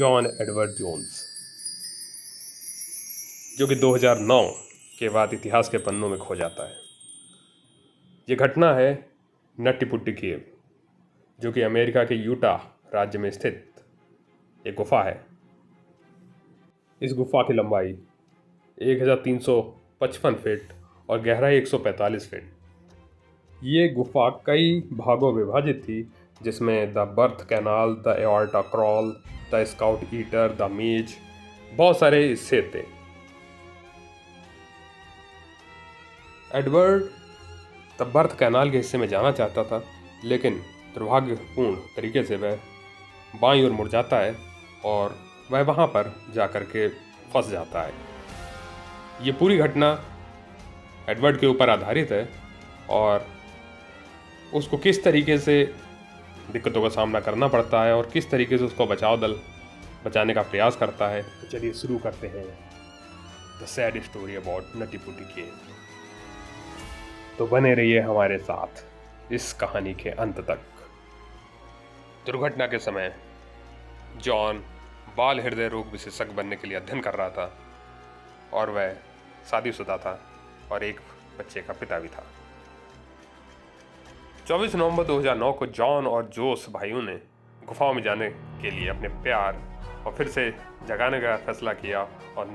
John Edward Jones, जो कि 2009 के बाद इतिहास के पन्नों में खो जाता है। ये घटना है नट्टी पुट्टी केव, जो कि अमेरिका के यूटा राज्य में स्थित एक गुफा है। इस गुफा की लंबाई 1355 फीट और गहराई 145 फीट। ये गुफा कई भागों में विभाजित थी, जिसमें the birth canal, the aorta crawl, the scout eater, the मेज, बहुत सारे हिस्से थे। एडवर्ड द बर्थ कैनाल के हिस्से में जाना चाहता था, लेकिन दुर्भाग्यपूर्ण तरीके से वह बाईं ओर मुड़ जाता है और वह वहाँ पर जाकर के फंस जाता है। ये पूरी घटना एडवर्ड के ऊपर आधारित है और उसको किस तरीके से दिक्कतों का सामना करना पड़ता है और किस तरीके से उसको बचाव दल बचाने का प्रयास करता है। तो चलिए शुरू करते हैं the sad story about nutty putty cave. तो बने रहिए हमारे साथ इस कहानी के अंत तक। दुर्घटना के समय जॉन बाल हृदय रोग विशेषज्ञ बनने के लिए अध्ययन कर रहा था और वह शादीशुदा था और एक बच्चे का पिता भी था। 24 नवंबर 2009 को जॉन और जोस भाइयों ने गुफाओं में जाने के लिए अपने प्यार और फिर से जगाने का फैसला किया और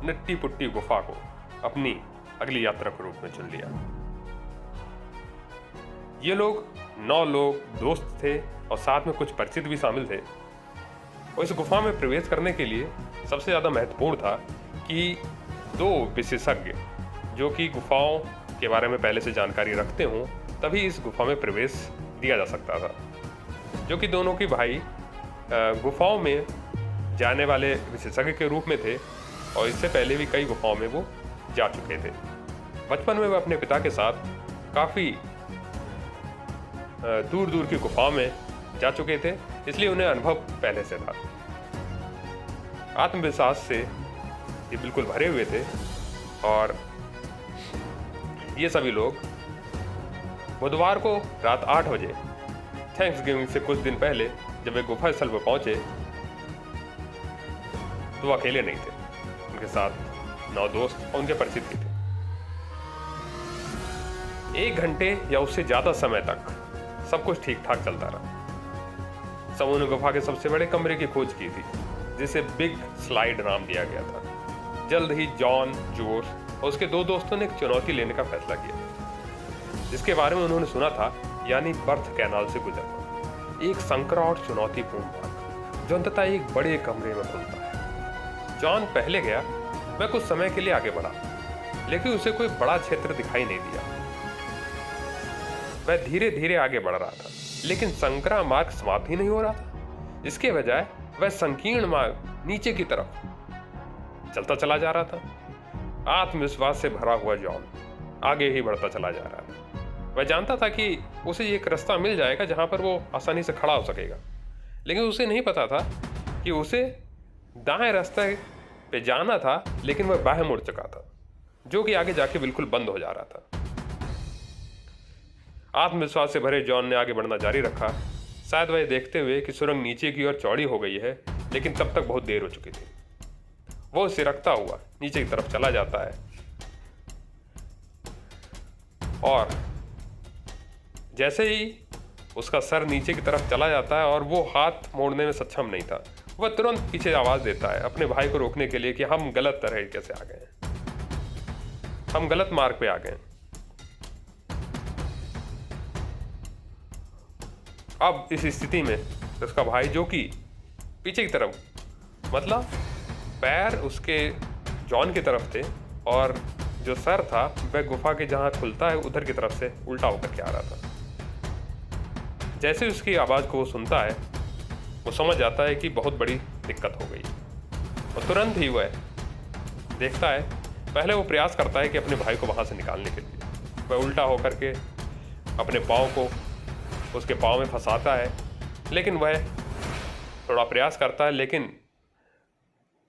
नट्टी पुट्टी गुफा को अपनी अगली यात्रा के रूप में चुन लिया। ये लोग 9 लोग दोस्त थे और साथ में कुछ परिचित भी शामिल थे। और इस गुफा में प्रवेश करने के लिए सबसे ज़्यादा महत्वपूर्ण था कि 2 विशेषज्ञ जो कि गुफाओं के बारे में पहले से जानकारी रखते हों, तभी इस गुफा में प्रवेश दिया जा सकता था। जो कि दोनों के भाई गुफाओं में जाने वाले विशेषज्ञ के रूप में थे और इससे पहले भी कई गुफाओं में वो जा चुके थे। बचपन में वे अपने पिता के साथ काफ़ी दूर दूर की गुफाओं में जा चुके थे, इसलिए उन्हें अनुभव पहले से था। आत्मविश्वास से ये बिल्कुल भरे हुए थे और ये सभी लोग बुधवार को रात 8 बजे थैंक्सगिविंग से कुछ दिन पहले जब वे गुफा स्थल पर पहुंचे तो वो अकेले नहीं थे। उनके साथ 9 दोस्त और उनके परिचित भी थे। 1 घंटे या उससे ज़्यादा समय तक सब कुछ ठीक ठाक चलता रहा। समूह ने गुफा के सबसे बड़े कमरे की खोज की थी, जिसे बिग स्लाइड नाम दिया गया था। जल्द ही जॉन, जोस और उसके 2 दोस्तों ने एक चुनौती लेने का फैसला किया, जिसके बारे में उन्होंने सुना था, यानी बर्थ कैनाल से गुजरना। एक संकरा और चुनौतीपूर्ण मार्ग जो अंततः एक बड़े कमरे में खुलता है। जॉन पहले गया। वह कुछ समय के लिए आगे बढ़ा, लेकिन उसे कोई बड़ा क्षेत्र दिखाई नहीं दिया। वह धीरे धीरे आगे बढ़ रहा था, लेकिन संकरा मार्ग समाप्त ही नहीं हो रहा था। इसके बजाय वह संकीर्ण मार्ग नीचे की तरफ चलता चला जा रहा था। आत्मविश्वास से भरा हुआ जॉन आगे ही बढ़ता चला जा रहा है। वह जानता था कि उसे एक रास्ता मिल जाएगा जहां पर वो आसानी से खड़ा हो सकेगा, लेकिन उसे नहीं पता था कि उसे दाएं रास्ते पे जाना था, लेकिन वह बाएं मुड़ चुका था, जो कि आगे जाके बिल्कुल बंद हो जा रहा था। आत्मविश्वास से भरे जॉन ने आगे बढ़ना जारी रखा, शायद वह देखते हुए कि सुरंग नीचे की ओर चौड़ी हो गई है, लेकिन तब तक बहुत देर हो चुकी थी। वो सिरकता हुआ नीचे की तरफ चला जाता है और जैसे ही उसका सर नीचे की तरफ चला जाता है और वो हाथ मोड़ने में सक्षम नहीं था, वह तुरंत पीछे आवाज देता है अपने भाई को रोकने के लिए कि हम गलत तरीके से आ गए हैं, हम गलत मार्ग पे आ गए। अब इस स्थिति में उसका भाई, जो कि पीछे की तरफ, मतलब पैर उसके जॉन की तरफ थे और जो सर था वह गुफा के जहाँ खुलता है उधर की तरफ से उल्टा होकर के आ रहा था। जैसे उसकी आवाज़ को वो सुनता है, वो समझ जाता है कि बहुत बड़ी दिक्कत हो गई और तुरंत ही वह देखता है, पहले वो प्रयास करता है कि अपने भाई को वहाँ से निकालने के लिए वह उल्टा होकर के अपने पाँव को उसके पाँव में फंसाता है, लेकिन वह थोड़ा प्रयास करता है, लेकिन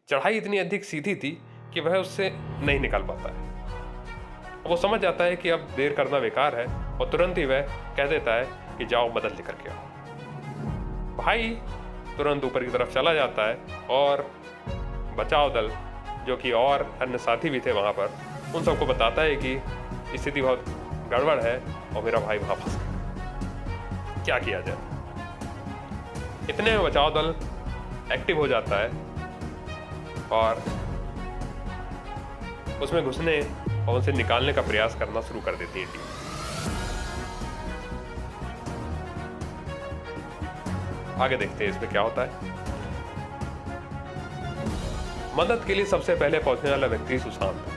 चढ़ाई इतनी अधिक सीधी थी कि वह उससे नहीं निकल पाता है। वो समझ जाता है कि अब देर करना बेकार है और तुरंत ही वह कह देता है कि जाओ मदद लेकर के आओ। भाई तुरंत ऊपर की तरफ चला जाता है और बचाव दल जो कि और अन्य साथी भी थे वहाँ पर, उन सबको बताता है कि स्थिति बहुत गड़बड़ है और मेरा भाई वहाँ फंस गया, क्या किया जाए। इतने में बचाव दल एक्टिव हो जाता है और उसमें घुसने और उसे निकालने का प्रयास करना शुरू कर देती है टीम। आगे देखते हैं इसमें क्या होता है। मदद के लिए सबसे पहले पहुंचने वाला व्यक्ति सुशांत था,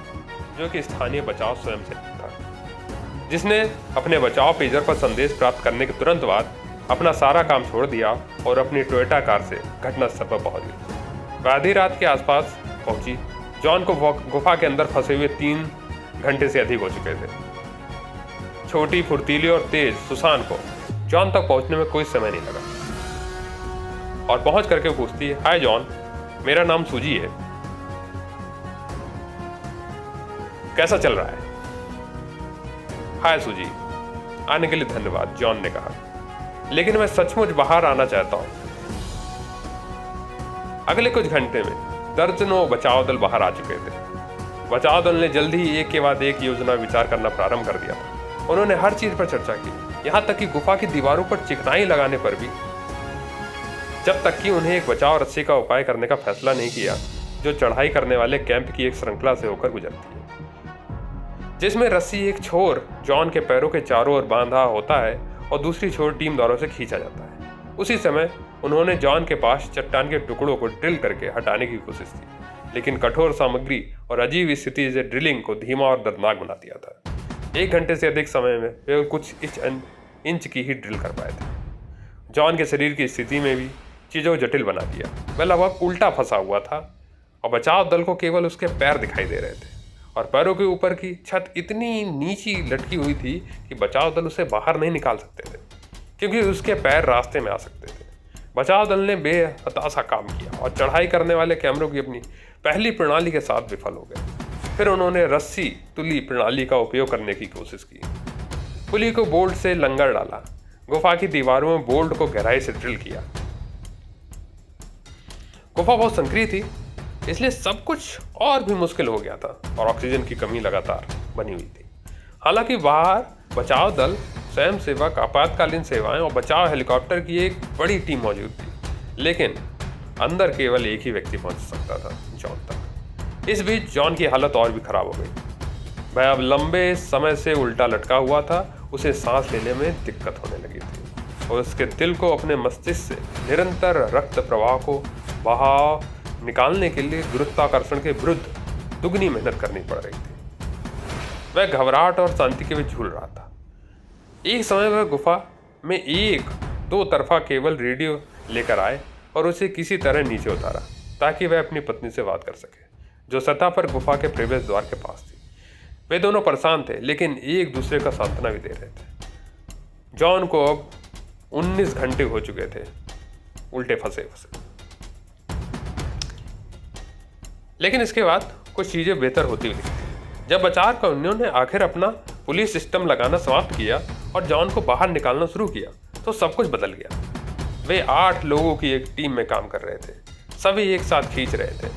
जो कि स्थानीय बचाव स्वयंसेवक था, जिसने अपने बचाव पेजर पर संदेश प्राप्त करने के तुरंत बाद अपना सारा काम छोड़ दिया और अपनी टोयोटा कार से घटनास्थल पर पहुंच गई। वह आधी रात के आसपास पहुंची। जॉन को गुफा के अंदर फंसे हुए 3 घंटे से अधिक हो चुके थे। छोटी, फुर्तीली और तेज सुसान को जॉन तक पहुंचने में कोई समय नहीं लगा और पहुंच करके पूछती है, हाय जॉन, मेरा नाम सूजी है, कैसा चल रहा है? हाय सूजी, आने के लिए धन्यवाद, जॉन ने कहा, लेकिन मैं सचमुच बाहर आना चाहता हूं। अगले कुछ घंटे में दर्जनों बचाव दल बाहर आ चुके थे। बचाव दल ने जल्द ही एक के बाद एक योजना विचार करना प्रारंभ कर दिया। उन्होंने हर चीज पर चर्चा की, यहां तक कि गुफा की दीवारों पर चिकनाई लगाने पर भी, जब तक कि उन्हें एक बचाव रस्सी का उपाय करने का फैसला नहीं किया जो चढ़ाई करने वाले कैंप की एक श्रृंखला से होकर गुजरती है, जिसमें रस्सी एक छोर जॉन के पैरों के चारों ओर बांधा होता है और दूसरी छोर टीम द्वारा से खींचा जाता है। उसी समय उन्होंने जॉन के पास चट्टान के टुकड़ों को ड्रिल करके हटाने की कोशिश की, लेकिन कठोर सामग्री और अजीब स्थिति से ड्रिलिंग को धीमा और दर्दनाक बना दिया था। 1 घंटे से अधिक समय में वे कुछ इंच की ही ड्रिल कर पाए थे। जॉन के शरीर की स्थिति में भी चीज़ों को जटिल बना दिया। वह लगभग उल्टा फंसा हुआ था और बचाव दल को केवल उसके पैर दिखाई दे रहे थे और पैरों के ऊपर की छत इतनी नीची लटकी हुई थी कि बचाव दल उसे बाहर नहीं निकाल सकते थे, क्योंकि उसके पैर रास्ते में आ सकते थे। बचाव दल ने बेहताशा काम किया और चढ़ाई करने वाले कैमरों की अपनी पहली प्रणाली के साथ विफल हो गए। फिर उन्होंने रस्सी तुली प्रणाली का उपयोग करने की कोशिश की। पुली को बोल्ट से लंगर डाला, गुफा की दीवारों में बोल्ट को गहराई से ड्रिल किया। गुफा बहुत संकरी थी, इसलिए सब कुछ और भी मुश्किल हो गया था और ऑक्सीजन की कमी लगातार बनी हुई थी। हालांकि बाहर बचाव दल, स्वयंसेवक, आपातकालीन सेवाएं और बचाव हेलीकॉप्टर की एक बड़ी टीम मौजूद थी, लेकिन अंदर केवल एक ही व्यक्ति पहुंच सकता था, जॉन तक। इस बीच जॉन की हालत और भी खराब हो गई। वह अब लंबे समय से उल्टा लटका हुआ था। उसे सांस लेने में दिक्कत होने लगी थी और उसके दिल को अपने मस्तिष्क से निरंतर रक्त प्रवाह को बहाव निकालने के लिए गुरुत्वाकर्षण के विरुद्ध दुगनी मेहनत करनी पड़ रही थी। वह घबराहट और शांति के बीच झूल रहा था। एक समय वह गुफा में एक 2 तरफा केबल रेडियो लेकर आए और उसे किसी तरह नीचे उतारा ताकि वह अपनी पत्नी से बात कर सके, जो सतह पर गुफा के प्रवेश द्वार के पास थी। वे दोनों परेशान थे, लेकिन एक दूसरे का सांत्वना भी दे रहे थे। जॉन को अब 19 घंटे हो चुके थे उल्टे फंसे, लेकिन इसके बाद कुछ चीजें बेहतर होती हुई दिखती। जब बचाव कर्मियों ने आखिर अपना पुलिस सिस्टम लगाना समाप्त किया और जॉन को बाहर निकालना शुरू किया तो सब कुछ बदल गया। वे 8 लोगों की एक टीम में काम कर रहे थे, सभी एक साथ खींच रहे थे।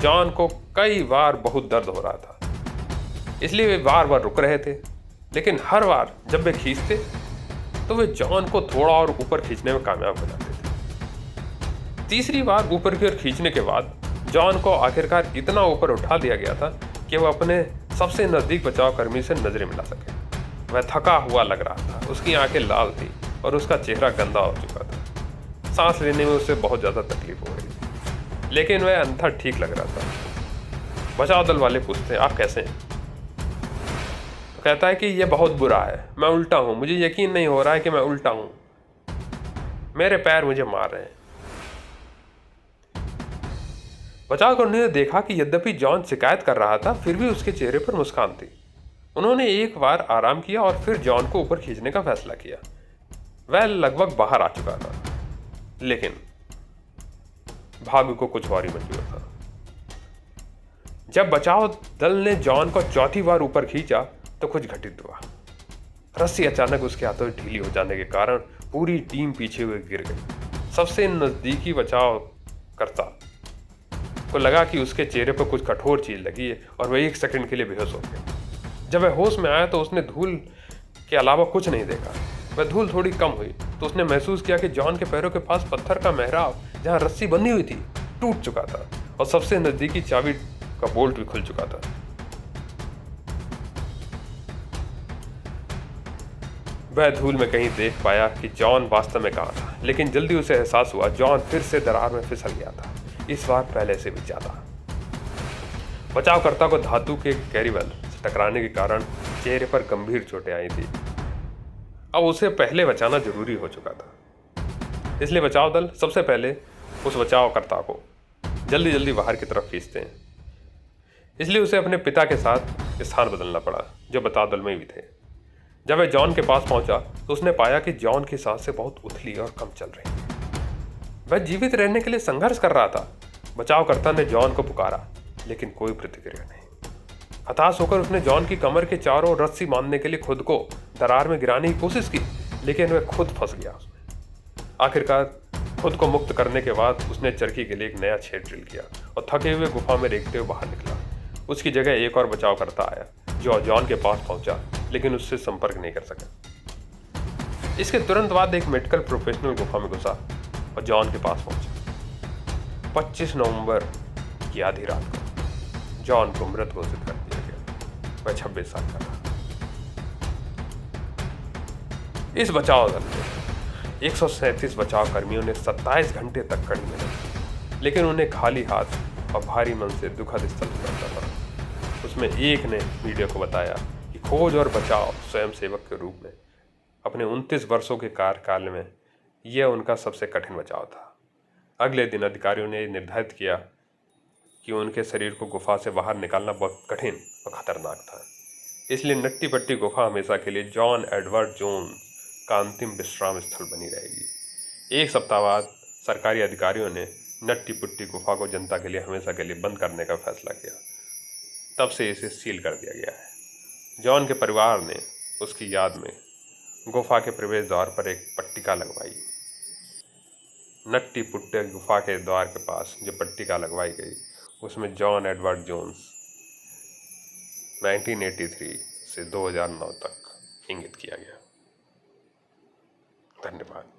जॉन को कई बार बहुत दर्द हो रहा था, इसलिए वे बार बार रुक रहे थे, लेकिन हर बार जब वे खींचते तो वे जॉन को थोड़ा और ऊपर खींचने में कामयाब हो जाते थे। तीसरी बार ऊपर की ओर खींचने के बाद जॉन को आखिरकार इतना ऊपर उठा दिया गया था कि वह अपने सबसे नज़दीक बचाव कर्मी से नजरें मिला सके। वह थका हुआ लग रहा था, उसकी आंखें लाल थी और उसका चेहरा गंदा हो चुका था। सांस लेने में उसे बहुत ज़्यादा तकलीफ हो रही थी, लेकिन वह अंदर ठीक लग रहा था। बचाव दल वाले पूछते, आप कैसे हैं? तो कहता है कि यह बहुत बुरा है, मैं उल्टा हूँ, मुझे यकीन नहीं हो रहा है कि मैं उल्टा हूँ, मेरे पैर मुझे मार रहे हैं। बचाव कर्मियों ने देखा कि यद्यपि जॉन शिकायत कर रहा था, फिर भी उसके चेहरे पर मुस्कान थी। उन्होंने एक बार आराम किया और फिर जॉन को ऊपर खींचने का फैसला किया। वह लगभग बाहर आ चुका था, लेकिन भाग्य को कुछ और ही मंजूर था। जब बचाव दल ने जॉन को चौथी बार ऊपर खींचा तो कुछ घटित हुआ। रस्सी अचानक उसके हाथों से ढीली हो जाने के कारण पूरी टीम पीछे हुए गिर गई। सबसे नज़दीकी बचावकर्ता को लगा कि उसके चेहरे पर कुछ कठोर चीज़ लगी है और वह 1 सेकंड के लिए बेहोश हो गया। जब वह होश में आया तो उसने धूल के अलावा कुछ नहीं देखा। वह धूल थोड़ी कम हुई तो उसने महसूस किया कि जॉन के पैरों के पास पत्थर का मेहराब जहाँ रस्सी बंधी हुई थी टूट चुका था और सबसे नज़दीकी चाबी का बोल्ट भी खुल चुका था। वह धूल में कहीं देख पाया कि जॉन वास्तव में कहाँ था, लेकिन जल्दी उसे एहसास हुआ जॉन फिर से दरार में फिसल गया था, इस बार पहले से भी ज्यादा। बचावकर्ता को धातु के कैरिबल से टकराने के कारण चेहरे पर गंभीर चोटें आई थी। अब उसे पहले बचाना जरूरी हो चुका था, इसलिए बचाव दल सबसे पहले उस बचावकर्ता को जल्दी जल्दी बाहर की तरफ खींचते हैं। इसलिए उसे अपने पिता के साथ स्थान बदलना पड़ा, जो बचाव दल में भी थे। जब वह जॉन के पास पहुंचा तो उसने पाया कि जॉन की सांसें बहुत उथली और कम चल रही थी। वह जीवित रहने के लिए संघर्ष कर रहा था। बचावकर्ता ने जॉन को पुकारा, लेकिन कोई प्रतिक्रिया नहीं। हताश होकर उसने जॉन की कमर के चारों ओर रस्सी बांधने के लिए खुद को दरार में गिराने की कोशिश की, लेकिन वह खुद फंस गया उसमें। आखिरकार खुद को मुक्त करने के बाद उसने चरखी के लिए एक नया छेद ड्रिल किया और थके हुए गुफा में रेंगते हुए बाहर निकला। उसकी जगह एक और बचावकर्ता आया, जो जॉन के पास पहुंचा, लेकिन उससे संपर्क नहीं कर सका। इसके तुरंत बाद एक मेडिकल प्रोफेशनल गुफा में घुसा और जॉन के पास पहुंचा। 25 नवंबर की आधी रात को जॉन को मृत घोषित कर दिया गया। वह 26 साल का था। इस बचाव दल में 137 बचाव कर्मियों ने 27 घंटे तक कड़ी मेहनत की, लेकिन उन्हें खाली हाथ और भारी मन से दुखद स्थल करना पड़ा। उसमें एक ने मीडिया को बताया कि खोज और बचाव स्वयंसेवक के रूप में अपने 29 वर्षों के कार्यकाल में यह उनका सबसे कठिन बचाव था। अगले दिन अधिकारियों ने निर्धारित किया कि उनके शरीर को गुफा से बाहर निकालना बहुत कठिन और खतरनाक था। इसलिए नट्टी पट्टी गुफा हमेशा के लिए जॉन एडवर्ड जोन्स का अंतिम विश्राम स्थल बनी रहेगी। 1 सप्ताह बाद सरकारी अधिकारियों ने नट्टी पुट्टी गुफा को जनता के लिए हमेशा के लिए बंद करने का फैसला किया। तब से इसे सील कर दिया गया है। जॉन के परिवार ने उसकी याद में गुफा के प्रवेश द्वार पर एक पट्टिका लगवाई। नट्टी पुट्टी गुफा के द्वार के पास जो पट्टिका लगवाई गई, उसमें जॉन एडवर्ड जोन्स 1983 से 2009 तक इंगित किया गया। धन्यवाद।